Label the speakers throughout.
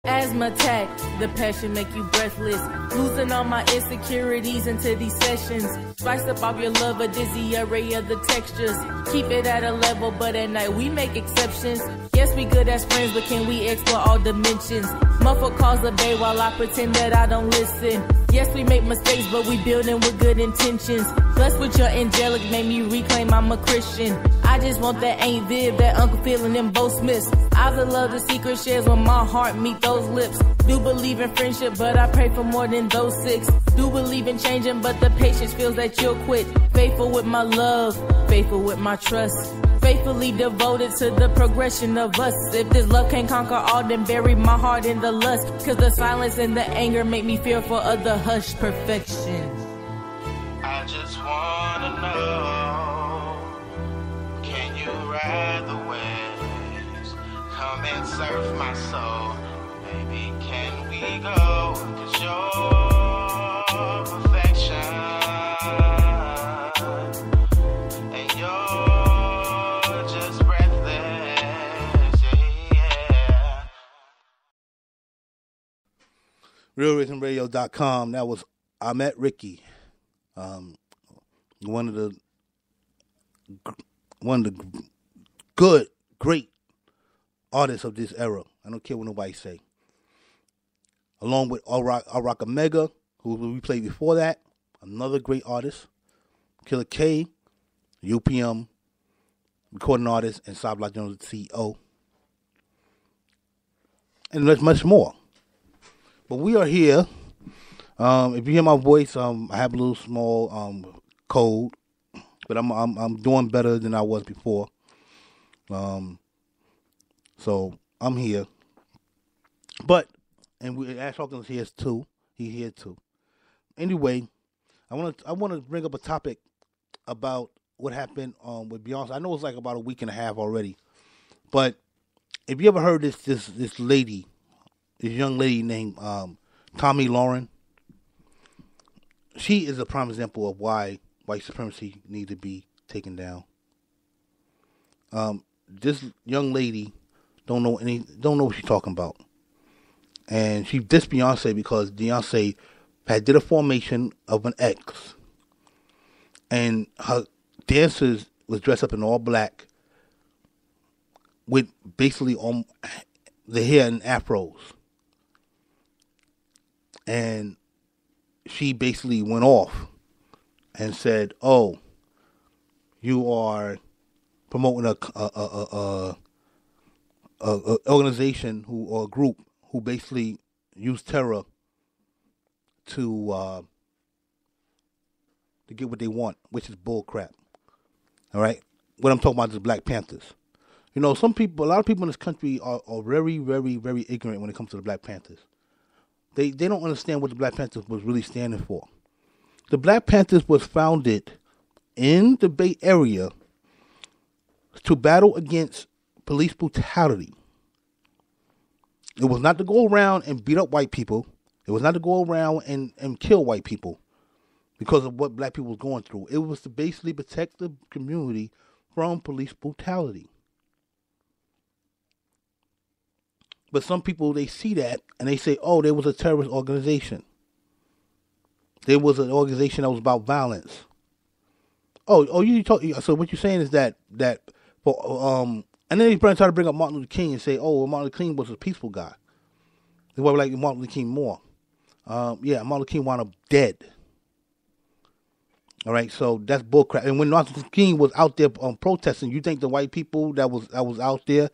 Speaker 1: Asthma attack, the passion make you breathless. Losing all my insecurities into these sessions. Spice up off your love, a dizzy array of the textures. Keep it at a level, but at night we make exceptions. Yes, we good as friends, but can we explore all dimensions? Muffle calls a bay while I pretend that I don't listen. Yes, we make mistakes, but we building with good intentions. Blessed with your angelic, made me reclaim I'm a Christian. I just want that Aunt Viv, that Uncle Phil and them both Smiths. I would love the secret shares when my heart meet those lips. Do believe in friendship, but I pray for more than those 6. Do believe in changing, but the patience feels that you'll quit. Faithful with my love, faithful with my trust. Faithfully devoted to the progression of us. If this love can't conquer all, then bury my heart in the lust. Cause the silence and the anger make me fearful of the hushed perfection.
Speaker 2: I just wanna know, can you ride the waves? Come and surf my soul. Baby, can we go? Cause you're perfection. And you're just breathless, yeah.
Speaker 3: RealRhythmRadio.com. That was I Met Ricky. One of the good, great artists of this era. I don't care what nobody say. Along with Rock Omega, who we played before that, another great artist. Killer K, UPM, recording artist, and South Black Jones, CEO. And there's much more. But we are here. If you hear my voice, I have a little small cold, but I'm doing better than I was before. So I'm here. But Ash Hawkins here too. He's here too. Anyway, I want to bring up a topic about what happened with Beyonce. I know it's like about a week and a half already, but if you ever heard this young lady named Tomi Lahren. She is a prime example of why white supremacy needs to be taken down. This young lady don't know what she's talking about, and she dissed Beyonce because Beyonce had did a formation of an X, and her dancers was dressed up in all black with basically on the hair in afros, and she basically went off and said, "Oh, you are promoting a organization or a group who basically use terror to get what they want, which is bull crap." All right, what I'm talking about is Black Panthers. You know, a lot of people in this country are very, very, very ignorant when it comes to the Black Panthers. They don't understand what the Black Panthers was really standing for. The Black Panthers was founded in the Bay Area to battle against police brutality. It was not to go around and beat up white people. It was not to go around and kill white people because of what black people was going through. It was to basically protect the community from police brutality. But some people, they see that and they say, "Oh, there was a terrorist organization. There was an organization that was about violence." So what you're saying is that and then they try to bring up Martin Luther King and say, "Oh, well, Martin Luther King was a peaceful guy. They were like Martin Luther King more." Martin Luther King wound up dead. All right, so that's bullcrap. And when Martin Luther King was out there protesting, you think the white people that was out there,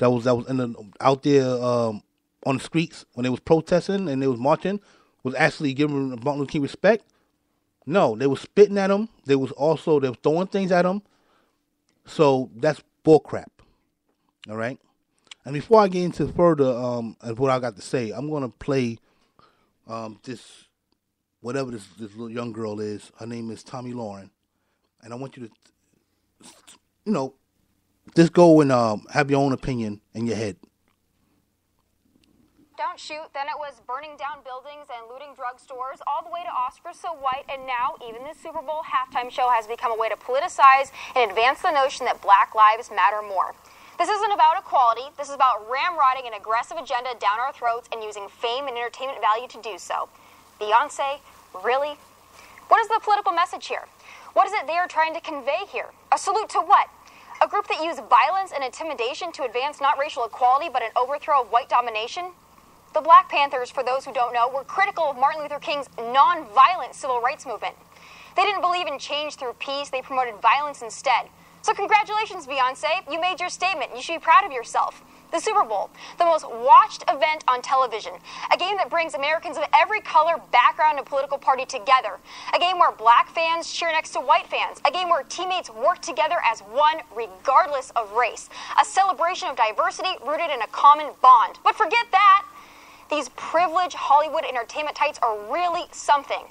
Speaker 3: out there on the streets when they was protesting and they was marching, was actually giving Martin Luther King respect? No, they was spitting at him. They was throwing things at him. So that's bullcrap. All right. And before I get into further of what I got to say, I'm gonna play this whatever this little young girl is. Her name is Tomi Lahren, and I want you to, just go and have your own opinion in your head.
Speaker 4: Don't shoot. Then it was burning down buildings and looting drugstores, all the way to Oscars So White, and now even the Super Bowl halftime show has become a way to politicize and advance the notion that Black lives matter more. This isn't about equality. This is about ramrodding an aggressive agenda down our throats and using fame and entertainment value to do so. Beyonce, really? What is the political message here? What is it they are trying to convey here? A salute to what? A group that used violence and intimidation to advance not racial equality but an overthrow of white domination? The Black Panthers, for those who don't know, were critical of Martin Luther King's non-violent civil rights movement. They didn't believe in change through peace. They promoted violence instead. So congratulations, Beyonce. You made your statement. You should be proud of yourself. The Super Bowl, the most watched event on television. A game that brings Americans of every color, background, and political party together. A game where black fans cheer next to white fans. A game where teammates work together as one, regardless of race. A celebration of diversity rooted in a common bond. But forget that. These privileged Hollywood entertainment types are really something.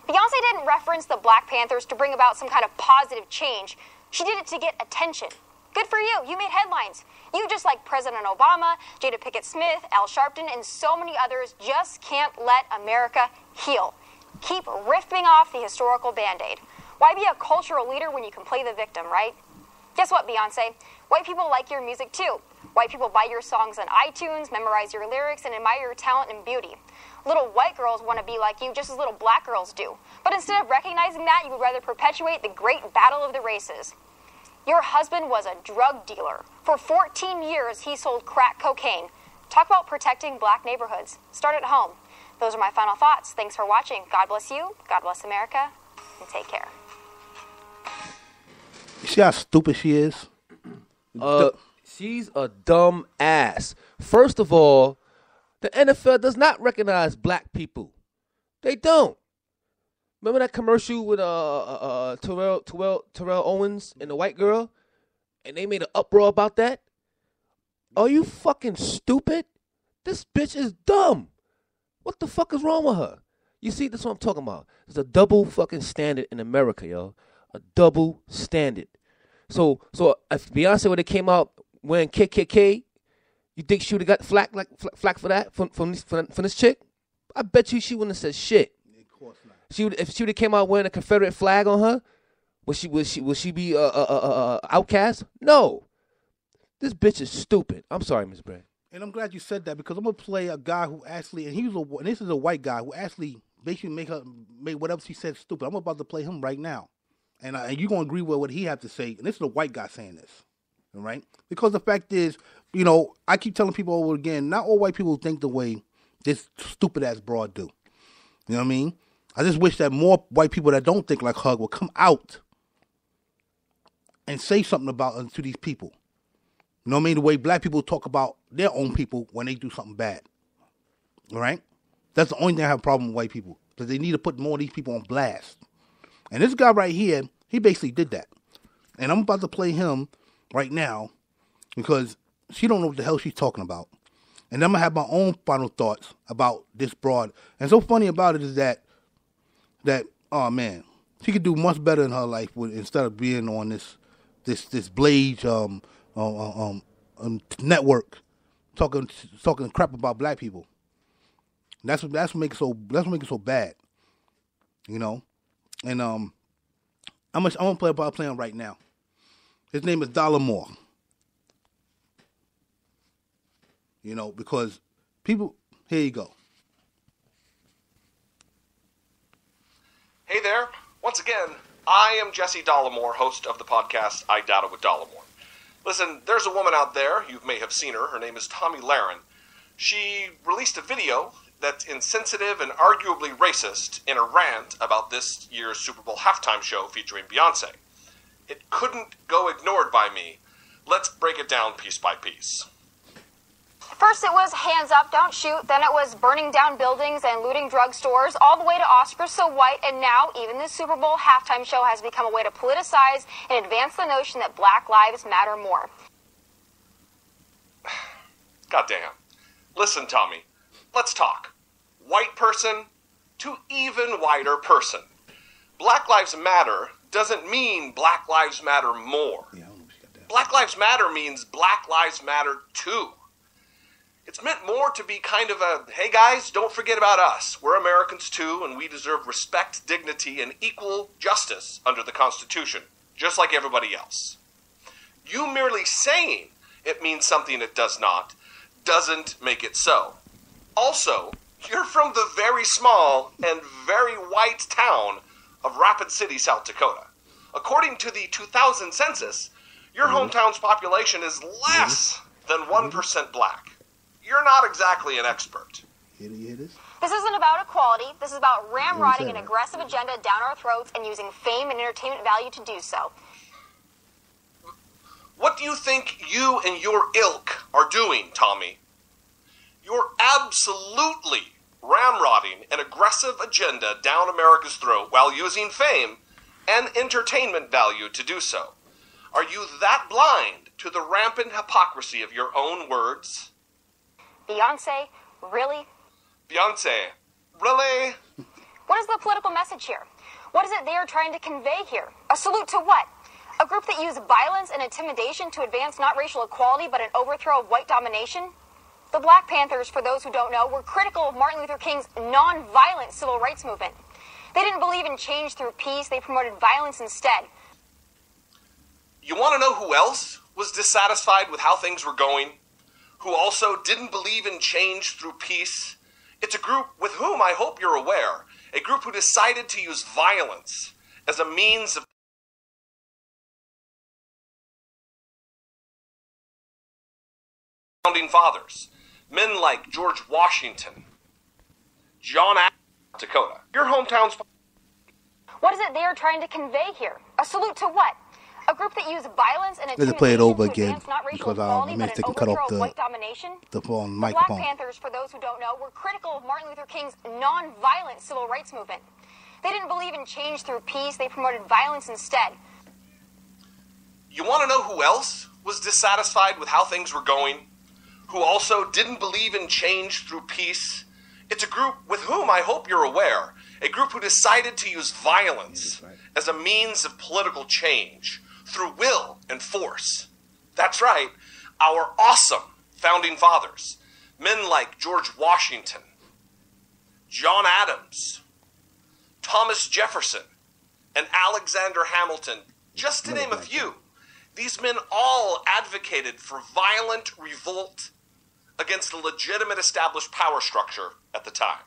Speaker 4: Beyonce didn't reference the Black Panthers to bring about some kind of positive change. She did it to get attention. Good for you. You made headlines. You, just like President Obama, Jada Pinkett Smith, Al Sharpton, and so many others, just can't let America heal. Keep ripping off the historical Band-Aid. Why be a cultural leader when you can play the victim, right? Guess what, Beyonce? White people like your music too. White people buy your songs on iTunes, memorize your lyrics, and admire your talent and beauty. Little white girls want to be like you just as little black girls do. But instead of recognizing that, you would rather perpetuate the great battle of the races. Your husband was a drug dealer. For 14 years, he sold crack cocaine. Talk about protecting black neighborhoods. Start at home. Those are my final thoughts. Thanks for watching. God bless you, God bless America, and take care.
Speaker 3: You see how stupid she is?
Speaker 5: She's a dumb ass. First of all, the NFL does not recognize black people. They don't. Remember that commercial with Terrell Owens and the white girl? And they made an uproar about that? Are you fucking stupid? This bitch is dumb. What the fuck is wrong with her? You see, that's what I'm talking about. There's a double fucking standard in America, yo. A double standard. So if Beyonce would have came out wearing KKK, you think she would have got flack for that from this chick? I bet you she wouldn't have said shit.
Speaker 3: Of course not.
Speaker 5: If she would have came out wearing a Confederate flag on her, would she be outcast? No. This bitch is stupid. I'm sorry, Ms. Brand.
Speaker 3: And I'm glad you said that because I'm gonna play a guy who actually, and this is a white guy who actually basically make whatever she said stupid. I'm about to play him right now, and you're gonna agree with what he have to say. And this is a white guy saying this, all right? Because the fact is, I keep telling people over again, not all white people think the way this stupid ass broad do. You know what I mean? I just wish that more white people that don't think like Hug would come out and say something about to these people. You know what I mean? The way black people talk about their own people when they do something bad. All right? That's the only thing I have a problem with white people. Because they need to put more of these people on blast. And this guy right here, he basically did that. And I'm about to play him right now because she don't know what the hell she's talking about. And I'm going to have my own final thoughts about this broad. And so funny about it is that oh man, she could do much better in her life instead of being on this Blade network talking crap about black people. That's what makes it so bad, And I'm gonna play him right now. His name is Dollar. Because people. Here you go.
Speaker 6: Hey there. Once again, I am Jesse Dollamore, host of the podcast I Data with Dollamore. Listen, there's a woman out there, you may have seen her, her name is Tommy Lahren. She released a video that's insensitive and arguably racist in a rant about this year's Super Bowl halftime show featuring Beyonce. It couldn't go ignored by me. Let's break it down piece by piece.
Speaker 4: First it was hands up, don't shoot. Then it was burning down buildings and looting drugstores, all the way to Oscars So White. And now even the Super Bowl halftime show has become a way to politicize and advance the notion that black lives matter more.
Speaker 6: Goddamn. Listen, Tommy, let's talk. White person to even whiter person. Black Lives Matter doesn't mean Black Lives Matter more.
Speaker 3: Yeah, I don't know if she got that.
Speaker 6: Black Lives Matter means Black Lives Matter too. It's meant more to be kind of a, hey guys, don't forget about us. We're Americans too, and we deserve respect, dignity, and equal justice under the Constitution, just like everybody else. You merely saying it means something it does not, doesn't make it so. Also, you're from the very small and very white town of Rapid City, South Dakota. According to the 2000 census, your hometown's population is less than 1% black. You're not exactly an expert.
Speaker 3: You hear this?
Speaker 4: This isn't about equality. This is about ramrodding an aggressive agenda down our throats and using fame and entertainment value to do so.
Speaker 6: What do you think you and your ilk are doing, Tommy? You're absolutely ramrodding an aggressive agenda down America's throat while using fame and entertainment value to do so. Are you that blind to the rampant hypocrisy of your own words?
Speaker 4: Beyonce, really?
Speaker 6: Beyonce, really?
Speaker 4: What is the political message here? What is it they are trying to convey here? A salute to what? A group that used violence and intimidation to advance not racial equality but an overthrow of white domination? The Black Panthers, for those who don't know, were critical of Martin Luther King's non-violent civil rights movement. They didn't believe in change through peace. They promoted violence instead.
Speaker 6: You want to know who else was dissatisfied with how things were going? Who also didn't believe in change through peace? It's a group with whom I hope you're aware. A group who decided to use violence as a means of founding fathers. Men like George Washington, John Adams, Dakota. Your hometown's...
Speaker 4: What is it they are trying to convey here? A salute to what? A group that used violence and
Speaker 3: Let's play it
Speaker 4: intimidation
Speaker 3: over
Speaker 4: to
Speaker 3: again
Speaker 4: advance not racial
Speaker 3: because
Speaker 4: equality
Speaker 3: I
Speaker 4: but
Speaker 3: may
Speaker 4: an
Speaker 3: take cut
Speaker 4: overthrow
Speaker 3: off
Speaker 4: of white domination?
Speaker 3: the phone
Speaker 4: The Black
Speaker 3: microphone.
Speaker 4: Panthers, for those who don't know, were critical of Martin Luther King's non-violent civil rights movement. They didn't believe in change through peace. They promoted violence instead.
Speaker 6: You want to know who else was dissatisfied with how things were going? Who also didn't believe in change through peace? It's a group with whom I hope you're aware. A group who decided to use violence as a means of political change through will and force. That's right, our awesome founding fathers. Men like George Washington, John Adams, Thomas Jefferson, and Alexander Hamilton, just to name a few. These men all advocated for violent revolt against the legitimate established power structure at the time.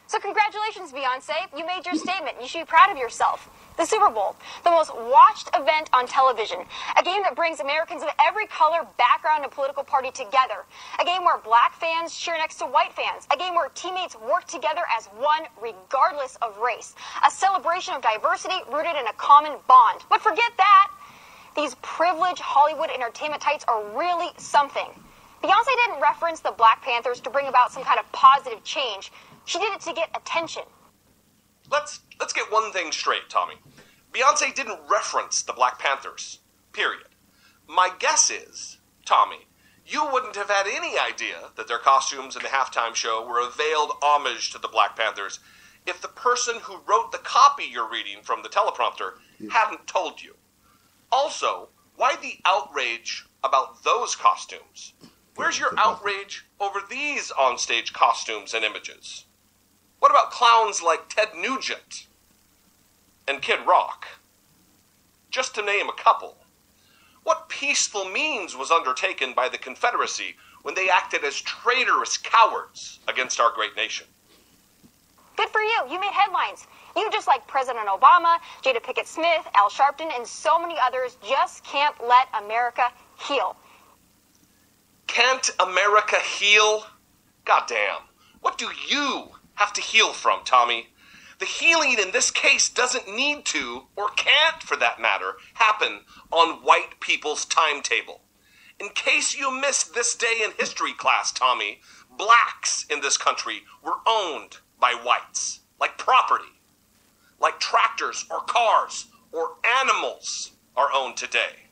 Speaker 4: So congratulations, Beyonce. You made your statement. You should be proud of yourself. The Super Bowl, the most watched event on television. A game that brings Americans of every color, background, and political party together. A game where black fans cheer next to white fans. A game where teammates work together as one, regardless of race. A celebration of diversity rooted in a common bond. But forget that. These privileged Hollywood entertainment types are really something. Beyonce didn't reference the Black Panthers to bring about some kind of positive change. She did it to get attention.
Speaker 6: Let's get one thing straight, Tommy. Beyonce didn't reference the Black Panthers, period. My guess is, Tommy, you wouldn't have had any idea that their costumes in the halftime show were a veiled homage to the Black Panthers if the person who wrote the copy you're reading from the teleprompter hadn't told you. Also, why the outrage about those costumes? Where's your outrage over these onstage costumes and images? What about clowns like Ted Nugent and Kid Rock? Just to name a couple. What peaceful means was undertaken by the Confederacy when they acted as traitorous cowards against our great nation?
Speaker 4: Good for you. You made headlines. You, just like President Obama, Jada Pinkett Smith, Al Sharpton, and so many others, just can't let America heal.
Speaker 6: Can't America heal? Goddamn. What do you have to heal from, Tommy? The healing in this case doesn't need to, or can't for that matter, happen on white people's timetable. In case you missed this day in history class, Tommy, blacks in this country were owned by whites, like property, like tractors or cars or animals are owned today.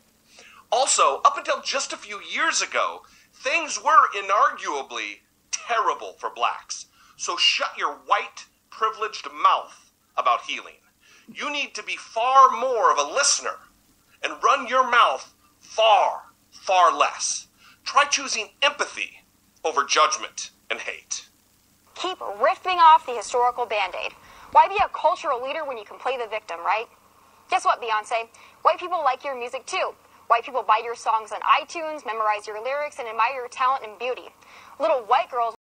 Speaker 6: Also, up until just a few years ago, things were inarguably terrible for blacks. So shut your white, privileged mouth about healing. You need to be far more of a listener and run your mouth far, far less. Try choosing empathy over judgment and hate.
Speaker 4: Keep ripping off the historical Band-Aid. Why be a cultural leader when you can play the victim, right? Guess what, Beyonce? White people like your music too. White people buy your songs on iTunes, memorize your lyrics, and admire your talent and beauty. Little white girls